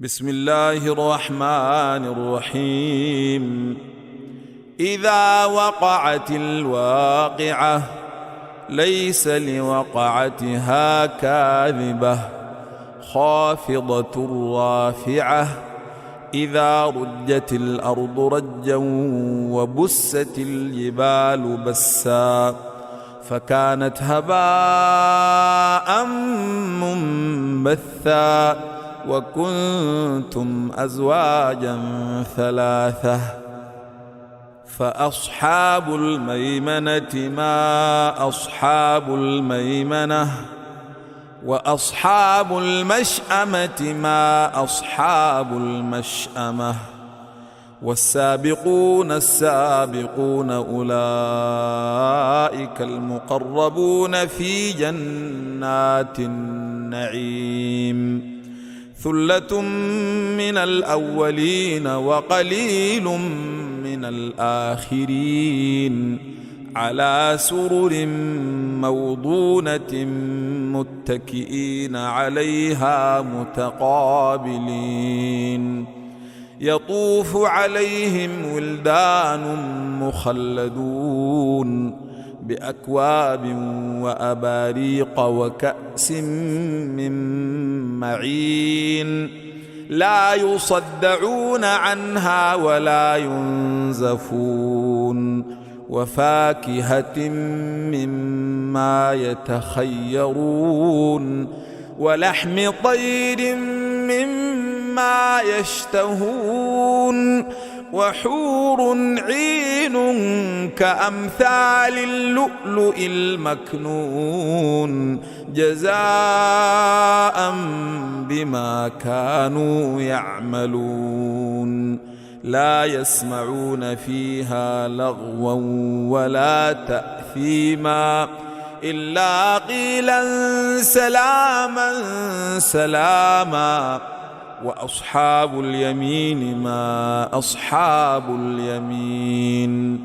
بسم الله الرحمن الرحيم. إذا وقعت الواقعة ليس لوقعتها كاذبة خافضة رافعة إذا رجت الأرض رجا وبست الجبال بسا فكانت هباء منبثا وكنتم أزواجا ثلاثة فأصحاب الميمنة ما أصحاب الميمنة وأصحاب المشأمة ما أصحاب المشأمة والسابقون السابقون أولئك المقربون في جنات النعيم ثلة من الأولين وقليل من الآخرين على سرر موضونة متكئين عليها متقابلين يطوف عليهم ولدان مخلدون بأكواب وأباريق وكأس من معين لا يصدعون عنها ولا ينزفون وفاكهة مما يتخيرون ولحم طير مما يشتهون وحور عين كأمثال اللؤلؤ المكنون جزاء بما كانوا يعملون لا يسمعون فيها لغوا ولا تأثيما إلا قيلا سلاما سلاما وأصحاب اليمين ما أصحاب اليمين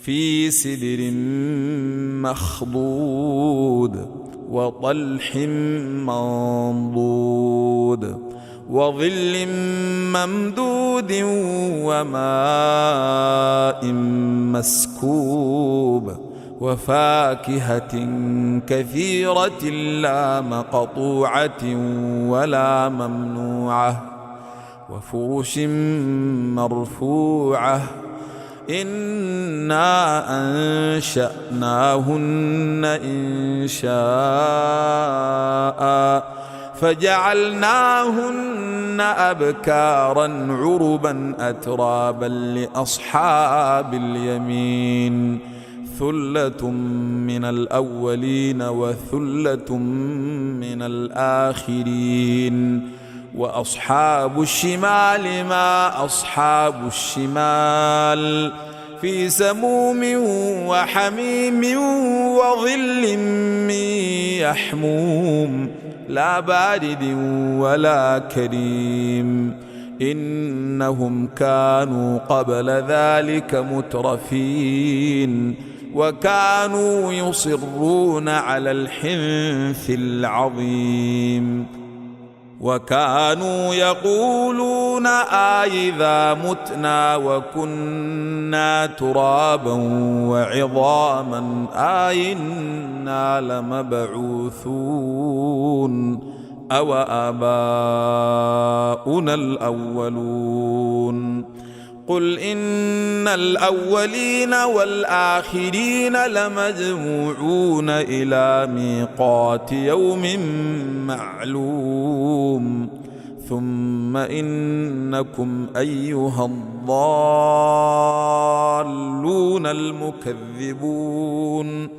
في سدر مخضود وطلح منضود وظل ممدود وماء مسكوب وفاكهة كثيرة لا مقطوعة ولا ممنوعة وفرش مرفوعة إنا أنشأناهن إنشاء فجعلناهن أبكارا عربا أترابا لأصحاب اليمين ثلة من الأولين وثلة من الآخرين وأصحاب الشمال ما أصحاب الشمال في سموم وحميم وظل من يحموم لا بارد ولا كريم إنهم كانوا قبل ذلك مترفين وكانوا يصرون على الحنث العظيم وكانوا يقولون أإذا متنا وكنا ترابا وعظاما أإنا لمبعوثون أو آباؤنا الأولون قل إن الأولين والآخرين لمجموعون إلى ميقات يوم معلوم ثم إنكم أيها الضالون المكذبون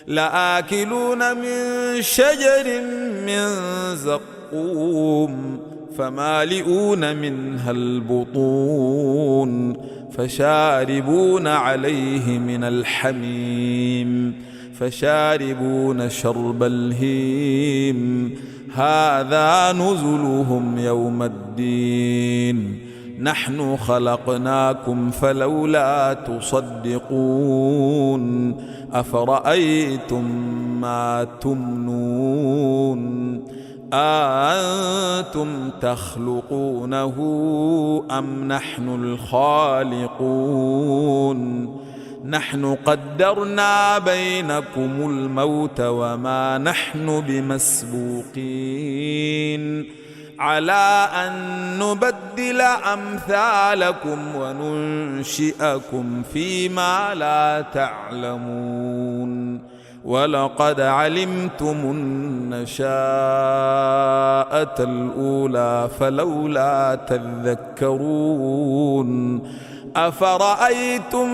لآكلون من شجر من زقوم فمالئون منها البطون فشاربون عليه من الحميم فشاربون شرب الهيم هذا نزلهم يوم الدين نحن خلقناكم فلولا تصدقون أفرأيتم ما تمنون أأنتم تخلقونه أم نحن الخالقون نحن قدرنا بينكم الموت وما نحن بمسبوقين على أن نبدل أمثالكم وننشئكم فيما لا تعلمون ولقد علمتم النشاءة الأولى فلولا تذكرون أفرأيتم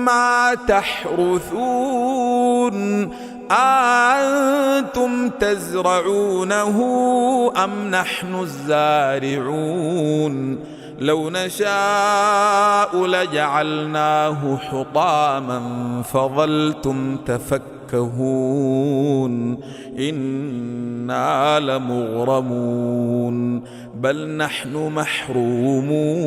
ما تحرثون أأنتم تزرعونه أم نحن الزارعون لو نشاء لجعلناه حطاما فظلتم تفكهون إنا لمغرمون بل نحن محرومون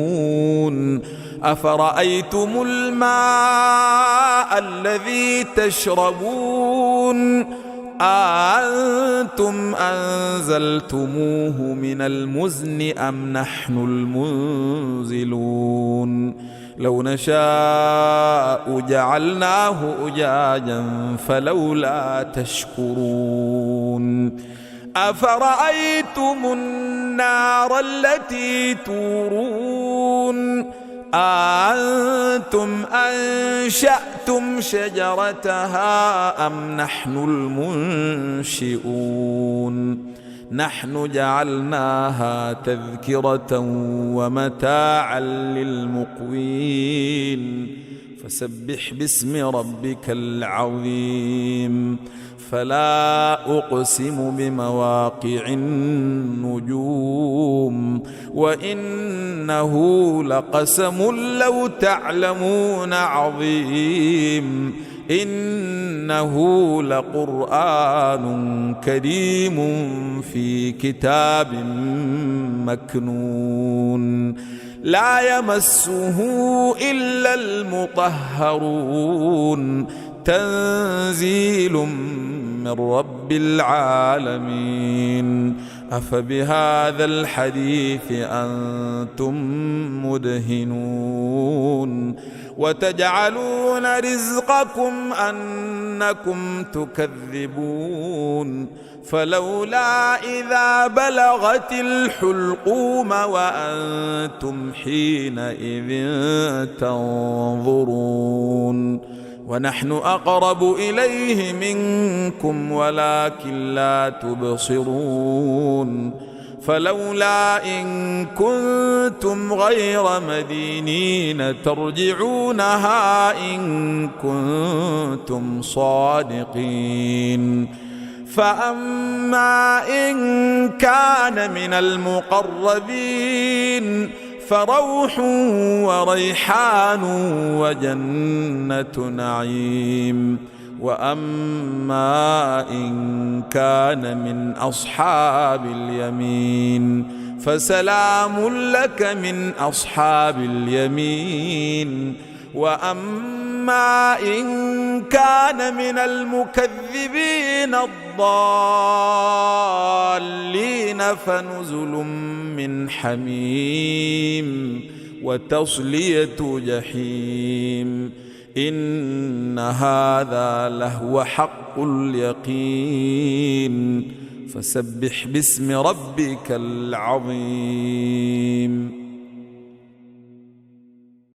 أفرأيتم الماء الذي تشربون أأنتم أنزلتموه من المزن أم نحن المنزلون لو نشاء جعلناه أجاجا فلولا تشكرون أفرأيتم النار التي تورون أأنتم أنشأتم شجرتها أم نحن المنشئون نحن جعلناها تذكرة ومتاعا للمقوين فسبح باسم ربك العظيم فلا أقسم بمواقع النجوم وإنه لقسم لو تعلمون عظيم إنه لقرآن كريم في كتاب مكنون لا يمسه إلا المطهرون تنزيل من رب العالمين أفبهذا الحديث أنتم مدهنون وتجعلون رزقكم أنكم تكذبون فلولا إذا بلغت الحلقوم وأنتم حينئذ تنظرون ونحن أقرب إليه منكم ولكن لا تبصرون فلولا إن كنتم غير مدينين ترجعونها إن كنتم صادقين فأما إن كان من المقربين فروح وريحان وجنة نعيم وأما إن كان من أصحاب اليمين فسلام لك من أصحاب اليمين وأما إن كان من المكذبين الضالين فنزل من حميم وتصلية جحيم إن هذا لهو حق اليقين فسبح باسم ربك العظيم.